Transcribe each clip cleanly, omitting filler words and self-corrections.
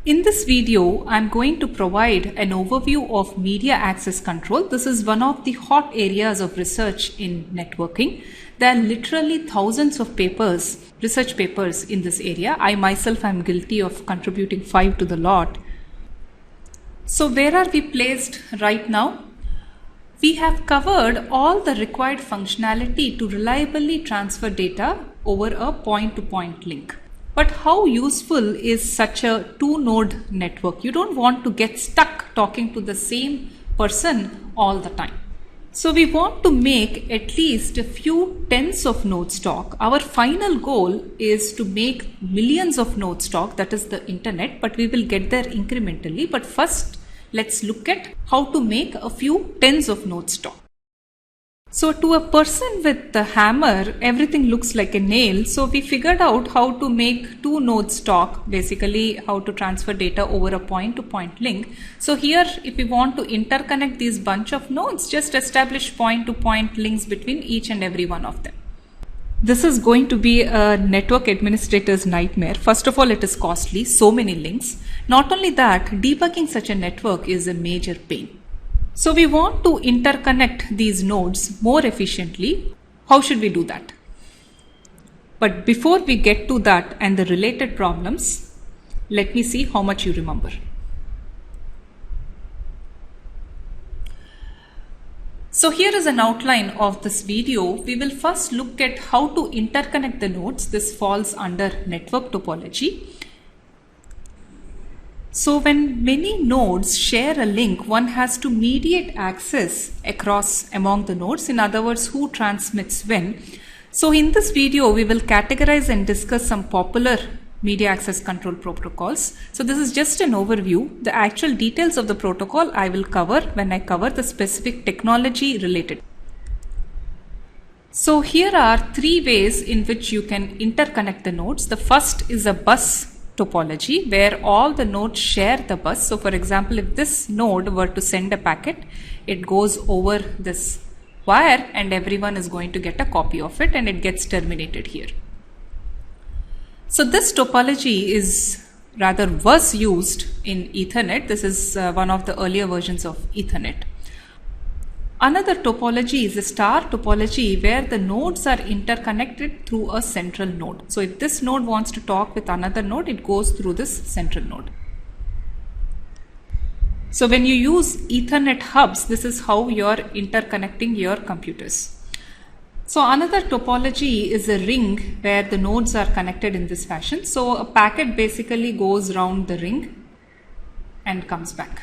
In this video, I'm going to provide an overview of media access control. This is one of the hot areas of research in networking. There are literally thousands of research papers in this area. I myself am guilty of contributing 5 to the lot. So where are we placed right now? We have covered all the required functionality to reliably transfer data over a point-to-point link. But how useful is such a two-node network? You don't want to get stuck talking to the same person all the time. So we want to make at least a few tens of nodes talk. Our final goal is to make millions of nodes talk, that is the internet, but we will get there incrementally. But first, let's look at how to make a few tens of nodes talk. So to a person with the hammer, everything looks like a nail. So we figured out how to make two nodes talk, basically how to transfer data over a point-to-point link. So here, if we want to interconnect these bunch of nodes, just establish point-to-point links between each and every one of them. This is going to be a network administrator's nightmare. First of all, it is costly, so many links. Not only that, debugging such a network is a major pain. So we want to interconnect these nodes more efficiently. How should we do that? But before we get to that and the related problems, let me see how much you remember. So here is an outline of this video. We will first look at how to interconnect the nodes. This falls under network topology. So when many nodes share a link, one has to mediate access among the nodes. In other words, who transmits when. So in this video, we will categorize and discuss some popular media access control protocols. So this is just an overview. The actual details of the protocol I will cover when I cover the specific technology related. So here are 3 ways in which you can interconnect the nodes. The first is a bus topology where all the nodes share the bus. So for example, if this node were to send a packet, it goes over this wire and everyone is going to get a copy of it and it gets terminated here. So this topology was used in Ethernet. This is one of the earlier versions of Ethernet. Another topology is a star topology where the nodes are interconnected through a central node. So if this node wants to talk with another node, it goes through this central node. So when you use Ethernet hubs, this is how you are interconnecting your computers. So another topology is a ring where the nodes are connected in this fashion. So a packet basically goes around the ring and comes back.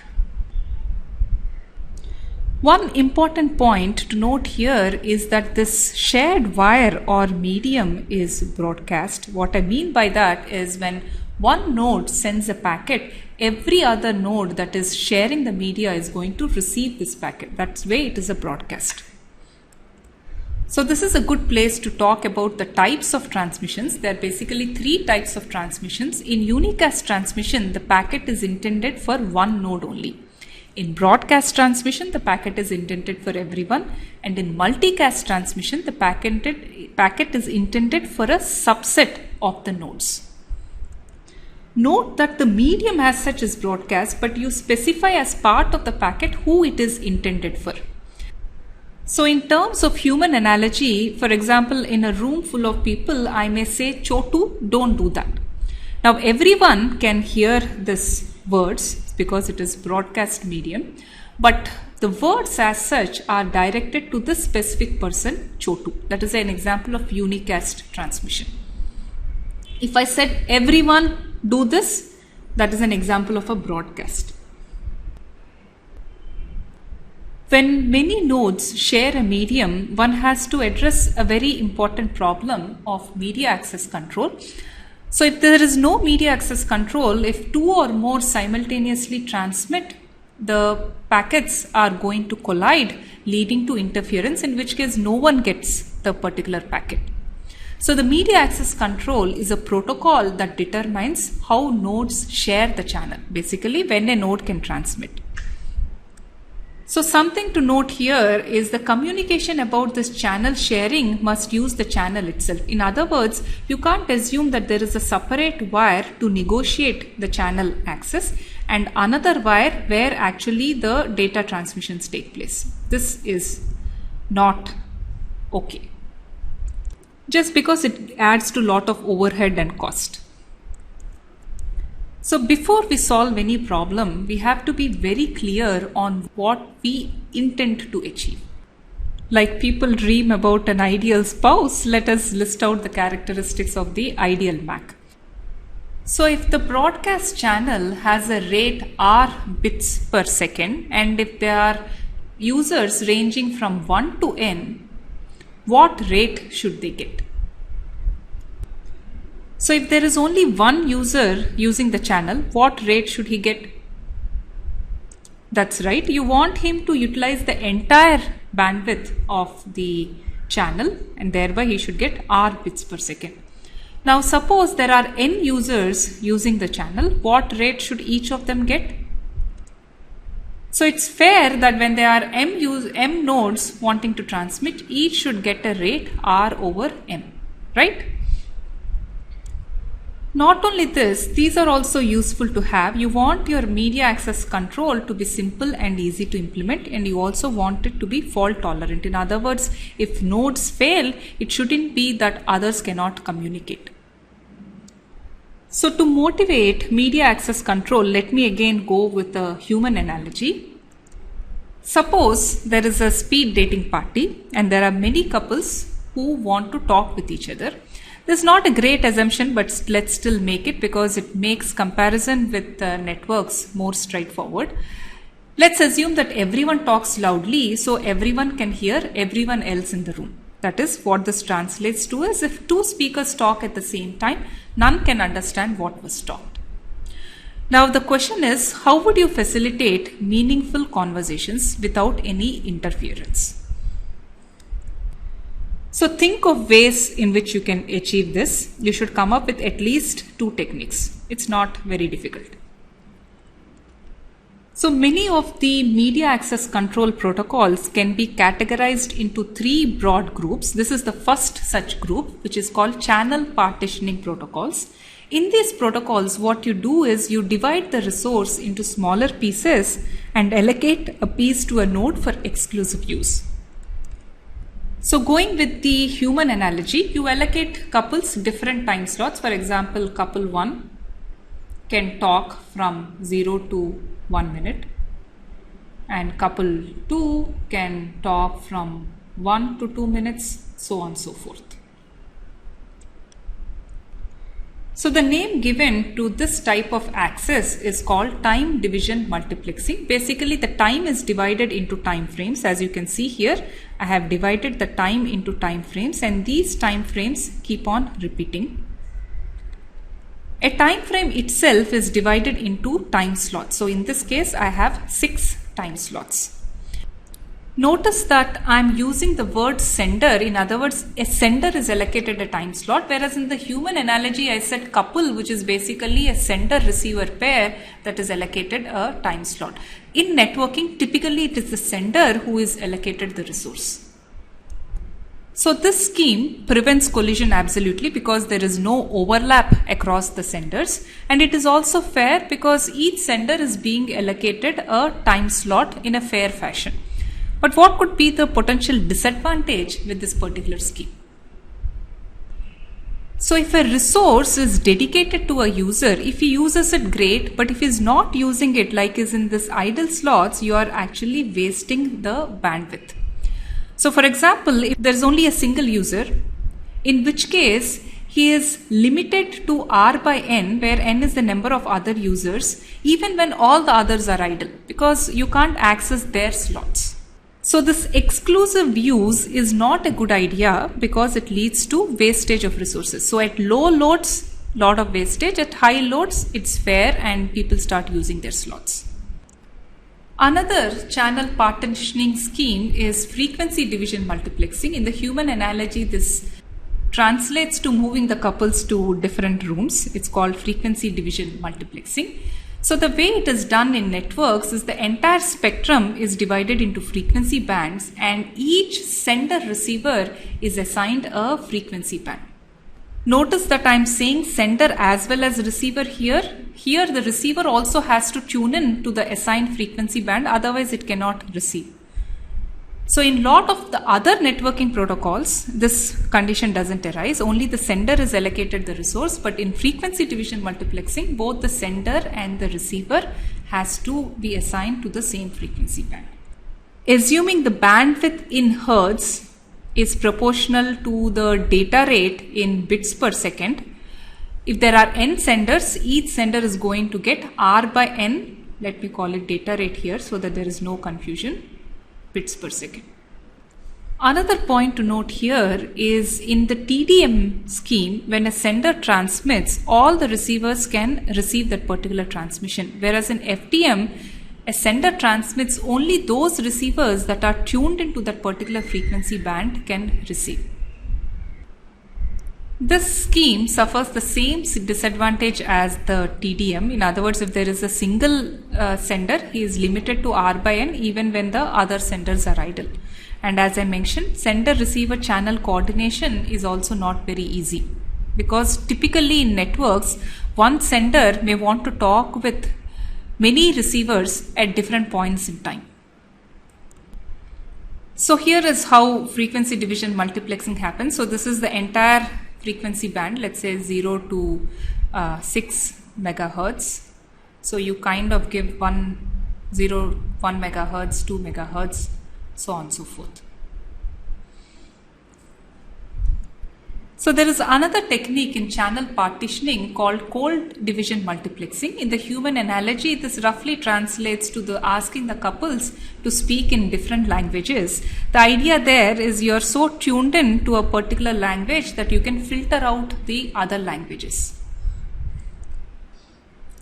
One important point to note here is that this shared wire or medium is broadcast. What I mean by that is when one node sends a packet, every other node that is sharing the media is going to receive this packet. That's why it is a broadcast. So this is a good place to talk about the types of transmissions. There are basically 3 types of transmissions. In unicast transmission, the packet is intended for one node only. In broadcast transmission, the packet is intended for everyone, and in multicast transmission, the packet is intended for a subset of the nodes. Note that the medium as such is broadcast, but you specify as part of the packet who it is intended for. So in terms of human analogy, for example, in a room full of people, I may say, Chotu, don't do that. Now everyone can hear this words because it is broadcast medium, but the words as such are directed to this specific person, Chotu. That is an example of unicast transmission. If I said everyone do this, that is an example of a broadcast. When many nodes share a medium, one has to address a very important problem of media access control. So if there is no media access control, if 2 or more simultaneously transmit, the packets are going to collide, leading to interference, in which case no one gets the particular packet. So the media access control is a protocol that determines how nodes share the channel, basically when a node can transmit. So something to note here is the communication about this channel sharing must use the channel itself. In other words, you can't assume that there is a separate wire to negotiate the channel access and another wire where actually the data transmissions take place. This is not okay, just because it adds to a lot of overhead and cost. So before we solve any problem, we have to be very clear on what we intend to achieve. Like people dream about an ideal spouse, let us list out the characteristics of the ideal MAC. So if the broadcast channel has a rate R bits per second and if there are users ranging from 1 to n, what rate should they get? So if there is only one user using the channel, what rate should he get? That's right, you want him to utilize the entire bandwidth of the channel and thereby he should get R bits per second. Now suppose there are n users using the channel, what rate should each of them get? So it's fair that when there are m nodes wanting to transmit, each should get a rate R over m, right? Not only this, these are also useful to have. You want your media access control to be simple and easy to implement, and you also want it to be fault tolerant. In other words, if nodes fail, it shouldn't be that others cannot communicate. So to motivate media access control, let me again go with a human analogy. Suppose there is a speed dating party and there are many couples who want to talk with each other. This is not a great assumption, but let's still make it because it makes comparison with networks more straightforward. Let's assume that everyone talks loudly so everyone can hear everyone else in the room. That is what this translates to is if two speakers talk at the same time, none can understand what was talked. Now the question is, how would you facilitate meaningful conversations without any interference? So think of ways in which you can achieve this. You should come up with at least 2 techniques. It's not very difficult. So many of the media access control protocols can be categorized into 3 broad groups. This is the first such group, which is called channel partitioning protocols. In these protocols, what you do is you divide the resource into smaller pieces and allocate a piece to a node for exclusive use. So going with the human analogy, you allocate couples different time slots. For example, couple 1 can talk from 0 to 1 minute and couple 2 can talk from 1 to 2 minutes, so on and so forth. So the name given to this type of access is called time division multiplexing. Basically, the time is divided into time frames. As you can see here, I have divided the time into time frames and these time frames keep on repeating. A time frame itself is divided into time slots. So in this case, I have 6 time slots. Notice that I'm using the word sender. In other words, a sender is allocated a time slot, whereas in the human analogy, I said couple, which is basically a sender-receiver pair that is allocated a time slot. In networking, typically it is the sender who is allocated the resource. So this scheme prevents collision absolutely because there is no overlap across the senders, and it is also fair because each sender is being allocated a time slot in a fair fashion. But what could be the potential disadvantage with this particular scheme? So if a resource is dedicated to a user, if he uses it, great, but if he's not using it, like is in this idle slots, you are actually wasting the bandwidth. So for example, if there's only a single user, in which case he is limited to R by n, where n is the number of other users, even when all the others are idle, because you can't access their slots. So this exclusive use is not a good idea because it leads to wastage of resources. So at low loads, lot of wastage. At high loads, it's fair and people start using their slots. Another channel partitioning scheme is frequency division multiplexing. In the human analogy, this translates to moving the couples to different rooms. It's called frequency division multiplexing. So the way it is done in networks is the entire spectrum is divided into frequency bands, and each sender receiver is assigned a frequency band. Notice that I am saying sender as well as receiver here. Here the receiver also has to tune in to the assigned frequency band, otherwise it cannot receive. So in lot of the other networking protocols, this condition doesn't arise. Only the sender is allocated the resource, but in frequency division multiplexing, both the sender and the receiver has to be assigned to the same frequency band. Assuming the bandwidth in hertz is proportional to the data rate in bits per second, if there are n senders, each sender is going to get R by n, let me call it data rate here so that there is no confusion, bits per second. Another point to note here is in the TDM scheme, when a sender transmits, all the receivers can receive that particular transmission, whereas in FDM, a sender transmits only those receivers that are tuned into that particular frequency band can receive. This scheme suffers the same disadvantage as the TDM. In other words, if there is a single sender, he is limited to R by n even when the other senders are idle. And as I mentioned, sender-receiver channel coordination is also not very easy, because typically in networks, one sender may want to talk with many receivers at different points in time. So here is how frequency division multiplexing happens. So this is the entire frequency band, let's say 0 to 6 megahertz. So you kind of give 1 megahertz, 2 megahertz, so on and so forth. So there is another technique in channel partitioning called cold division multiplexing. In the human analogy, this roughly translates to the asking the couples to speak in different languages. The idea there is you're so tuned in to a particular language that you can filter out the other languages.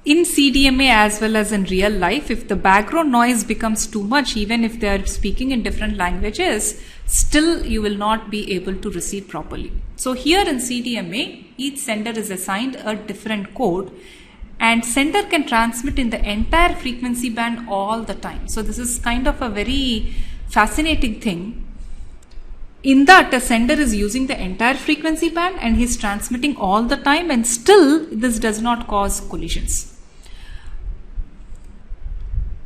In CDMA as well as in real life, if the background noise becomes too much, even if they are speaking in different languages, still you will not be able to receive properly. So here in CDMA, each sender is assigned a different code, and sender can transmit in the entire frequency band all the time. So this is kind of a very fascinating thing. In that, a sender is using the entire frequency band and he's transmitting all the time, and still this does not cause collisions.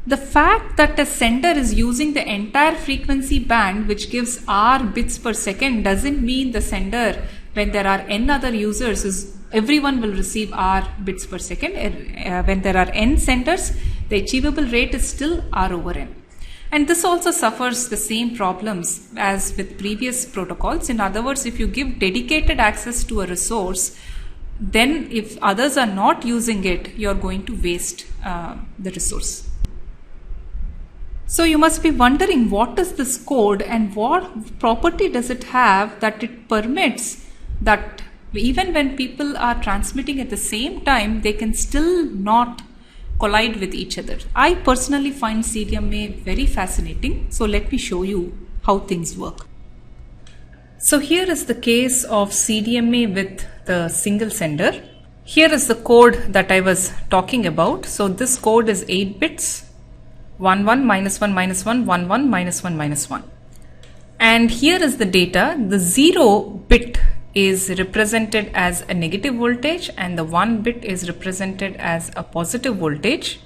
The fact that a sender is using the entire frequency band, which gives R bits per second, doesn't mean the sender, when there are n other users, everyone will receive R bits per second. When there are n senders, the achievable rate is still R over n. And this also suffers the same problems as with previous protocols. In other words, if you give dedicated access to a resource, then if others are not using it, you're going to waste the resource. So you must be wondering, what is this code and what property does it have that it permits that even when people are transmitting at the same time, they can still not collide with each other. I personally find CDMA very fascinating. So let me show you how things work. So here is the case of CDMA with the single sender. Here is the code that I was talking about. So this code is 8 bits. 1 1 minus 1 minus 1 1 1 minus 1 minus 1. And here is the data. The 0 bit is represented as a negative voltage and the 1 bit is represented as a positive voltage.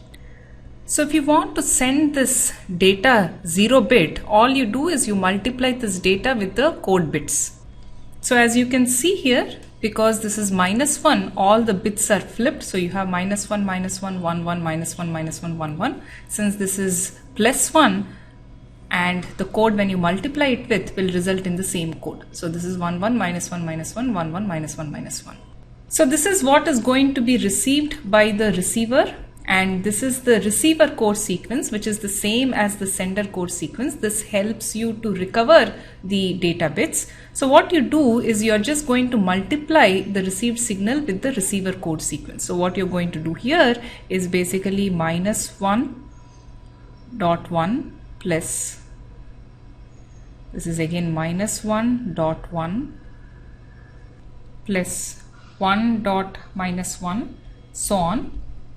So if you want to send this data 0 bit, all you do is you multiply this data with the code bits. So as you can see here, because this is minus 1, all the bits are flipped. So you have minus 1, minus 1, 1, 1, minus 1, minus 1, 1, 1. Since this is plus 1, and the code when you multiply it with will result in the same code. So this is 1, 1, minus 1, minus 1, 1, 1, minus 1, minus 1. So this is what is going to be received by the receiver, and this is the receiver code sequence, which is the same as the sender code sequence. This helps you to recover the data bits. So what you do is you're just going to multiply the received signal with the receiver code sequence. So what you're going to do here is basically minus 1.1 plus, this is again minus 1.1 plus 1 dot minus 1, so on.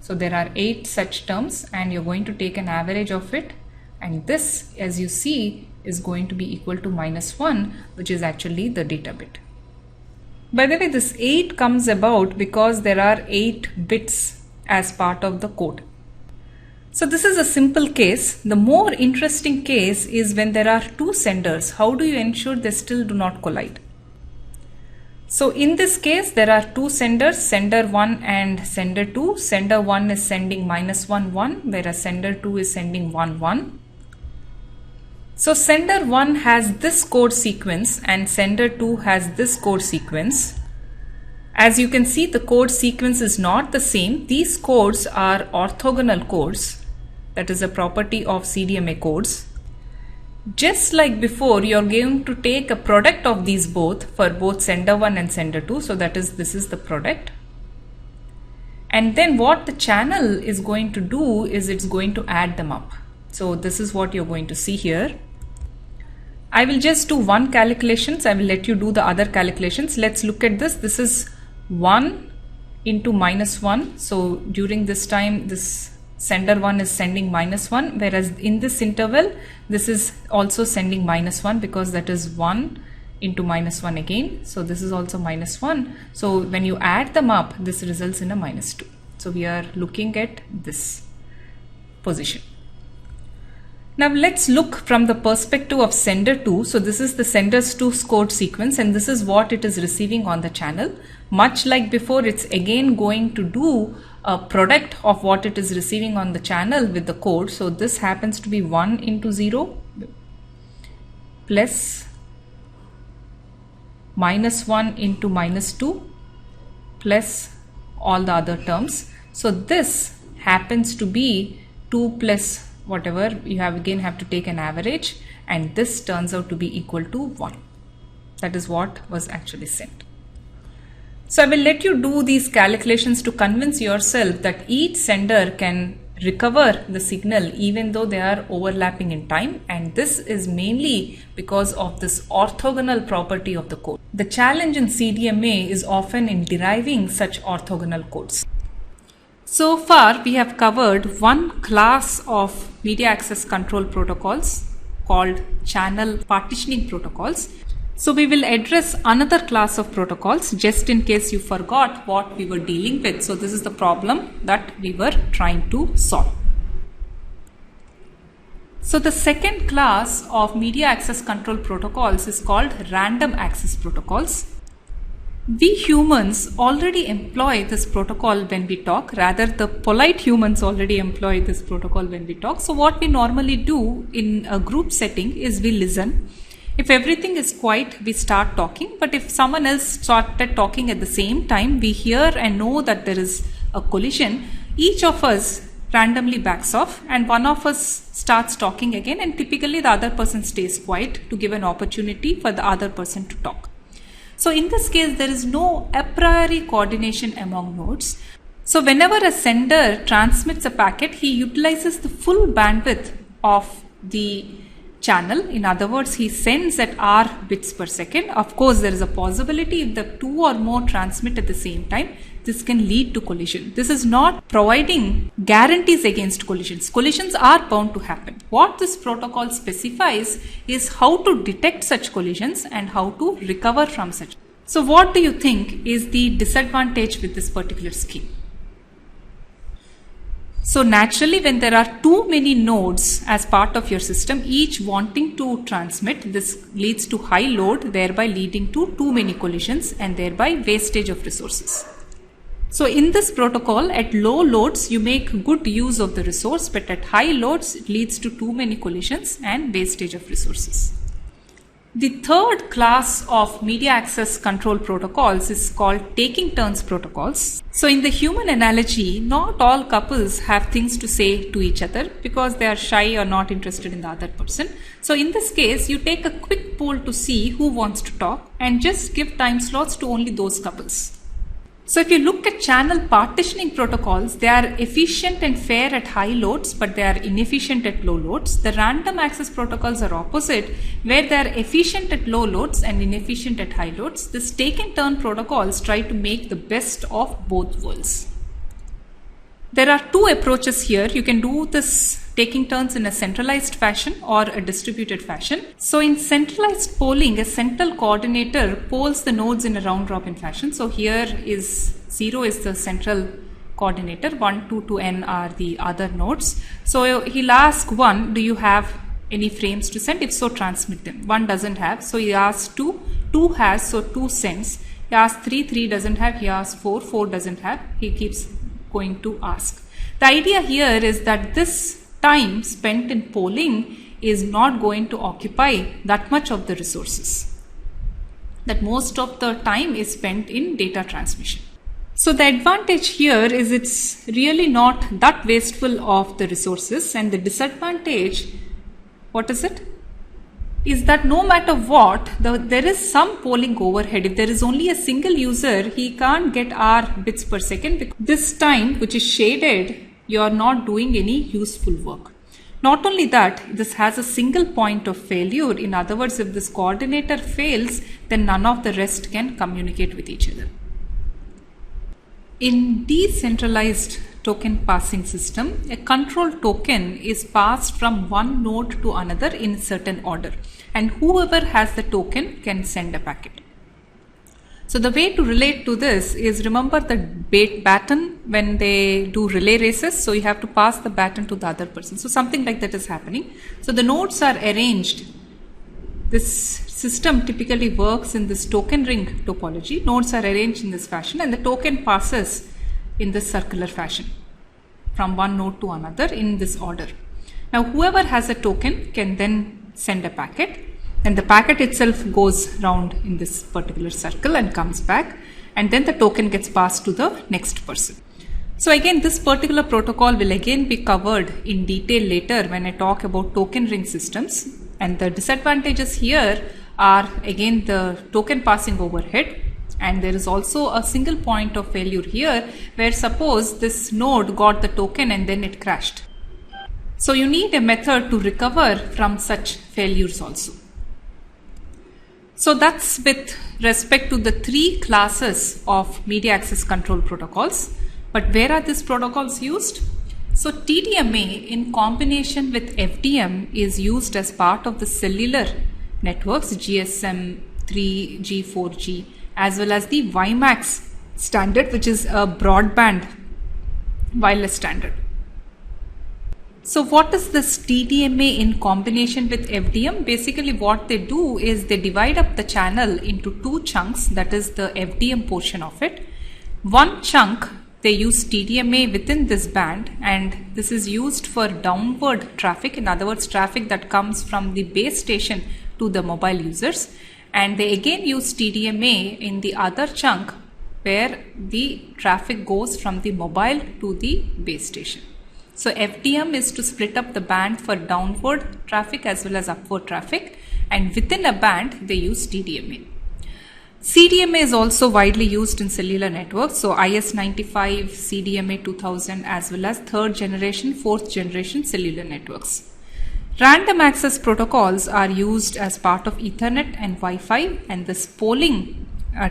So there are 8 such terms and you're going to take an average of it, and this, as you see, is going to be equal to -1, which is actually the data bit. By the way, this 8 comes about because there are 8 bits as part of the code. So this is a simple case. The more interesting case is when there are 2 senders. How do you ensure they still do not collide? So in this case, there are 2 senders, sender 1 and sender 2. Sender 1 is sending -1, 1, whereas sender 2 is sending 1, 1. So sender 1 has this code sequence and sender 2 has this code sequence. As you can see, the code sequence is not the same. These codes are orthogonal codes. That is a property of CDMA codes. Just like before, you're going to take a product of these both for both sender 1 and sender 2. So that is, this is the product. And then what the channel is going to do is it's going to add them up. So this is what you're going to see here. I will just do one calculations. I will let you do the other calculations. Let's look at this. This is 1 into -1. So during this time, this sender 1 is sending -1, whereas in this interval, this is also sending -1 because that is 1 into -1 again. So this is also -1. So when you add them up, this results in a -2. So we are looking at this position. Now let's look from the perspective of sender 2. So this is the sender's 2 code sequence and this is what it is receiving on the channel. Much like before, it's again going to do a product of what it is receiving on the channel with the code. So this happens to be 1 into 0 plus -1 into -2 plus all the other terms. So this happens to be 2 plus whatever, you have to take an average, and this turns out to be equal to 1. That is what was actually sent. So I will let you do these calculations to convince yourself that each sender can recover the signal even though they are overlapping in time, and this is mainly because of this orthogonal property of the code. The challenge in CDMA is often in deriving such orthogonal codes. So far we have covered one class of media access control protocols called channel partitioning protocols. So we will address another class of protocols just in case you forgot what we were dealing with. So this is the problem that we were trying to solve. So the second class of media access control protocols is called random access protocols. We humans already employ this protocol when we talk. Rather, the polite humans already employ this protocol when we talk. So what we normally do in a group setting is we listen. If everything is quiet, we start talking. But if someone else started talking at the same time, we hear and know that there is a collision. Each of us randomly backs off and one of us starts talking again, and typically the other person stays quiet to give an opportunity for the other person to talk. So in this case, there is no a priori coordination among nodes. So whenever a sender transmits a packet, he utilizes the full bandwidth of the channel. In other words, he sends at r bits per second. Of course, there is a possibility if the two or more transmit at the same time, this can lead to collision. This is not providing guarantees against collisions. Collisions are bound to happen. What this protocol specifies is how to detect such collisions and how to recover from such. So what do you think is the disadvantage with this particular scheme? So naturally, when there are too many nodes as part of your system, each wanting to transmit, this leads to high load, thereby leading to too many collisions and thereby wastage of resources. So in this protocol, at low loads, you make good use of the resource, but at high loads, it leads to too many collisions and wastage of resources. The third class of media access control protocols is called taking turns protocols. So in the human analogy, not all couples have things to say to each other because they are shy or not interested in the other person. So in this case, you take a quick poll to see who wants to talk and just give time slots to only those couples. So if you look at channel partitioning protocols, they are efficient and fair at high loads, but they are inefficient at low loads. The random access protocols are opposite, where they are efficient at low loads and inefficient at high loads. This take and turn protocols try to make the best of both worlds. There are two approaches here. You can do this taking turns in a centralized fashion or a distributed fashion. So in centralized polling, a central coordinator polls the nodes in a round robin fashion. So here is 0 is the central coordinator, 1, 2 to n are the other nodes. So he'll ask 1, do you have any frames to send? If so, transmit them. 1 doesn't have, so he asks 2, 2 has, so 2 sends. He asks 3, 3 doesn't have, he asks 4, 4 doesn't have, he keeps going to ask. The idea here is that this time spent in polling is not going to occupy that much of the resources, that most of the time is spent in data transmission. So the advantage here is it's really not that wasteful of the resources, and the disadvantage, what is it? Is that no matter what, there is some polling overhead. If there is only a single user, he can't get R bits per second, because this time which is shaded, you are not doing any useful work. Not only that, this has a single point of failure. In other words, if this coordinator fails, then none of the rest can communicate with each other. In decentralized token passing system, a control token is passed from one node to another in a certain order, and whoever has the token can send a packet. So the way to relate to this is, remember the baton when they do relay races, so you have to pass the baton to the other person. So something like that is happening. So the nodes are arranged. This system typically works in this token ring topology. Nodes are arranged in this fashion, and the token passes in this circular fashion from one node to another in this order. Now whoever has a token can then send a packet, and the packet itself goes round in this particular circle and comes back, and then the token gets passed to the next person. So again, this particular protocol will again be covered in detail later when I talk about token ring systems, and the disadvantages here are again the token passing overhead, and there is also a single point of failure here where suppose this node got the token and then it crashed. So you need a method to recover from such failures also. So that's with respect to the three classes of media access control protocols. But where are these protocols used? So TDMA in combination with FDM is used as part of the cellular networks, GSM 3G, 4G, as well as the WiMAX standard, which is a broadband wireless standard. So what is this TDMA in combination with FDM? Basically what they do is they divide up the channel into two chunks, that is the FDM portion of it. One chunk they use TDMA within this band, and this is used for downward traffic, in other words traffic that comes from the base station to the mobile users, and they again use TDMA in the other chunk where the traffic goes from the mobile to the base station. So FDM is to split up the band for downward traffic as well as upward traffic, and within a band they use TDMA. CDMA is also widely used in cellular networks, so IS-95, CDMA 2000 as well as third generation, fourth generation cellular networks. Random access protocols are used as part of Ethernet and Wi-Fi, and this polling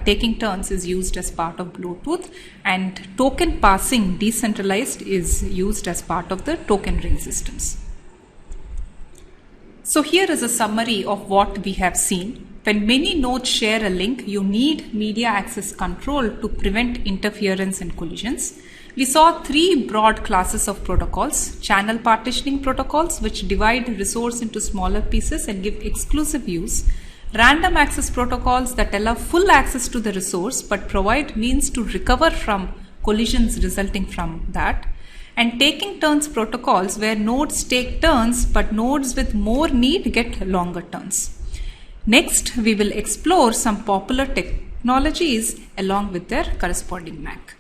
taking turns is used as part of Bluetooth, and token passing decentralized is used as part of the token ring systems. So here is a summary of what we have seen. When many nodes share a link, you need media access control to prevent interference and collisions. We saw three broad classes of protocols: channel partitioning protocols, which divide resource into smaller pieces and give exclusive use; random access protocols that allow full access to the resource but provide means to recover from collisions resulting from that; and taking turns protocols, where nodes take turns but nodes with more need get longer turns. Next, we will explore some popular technologies along with their corresponding MAC.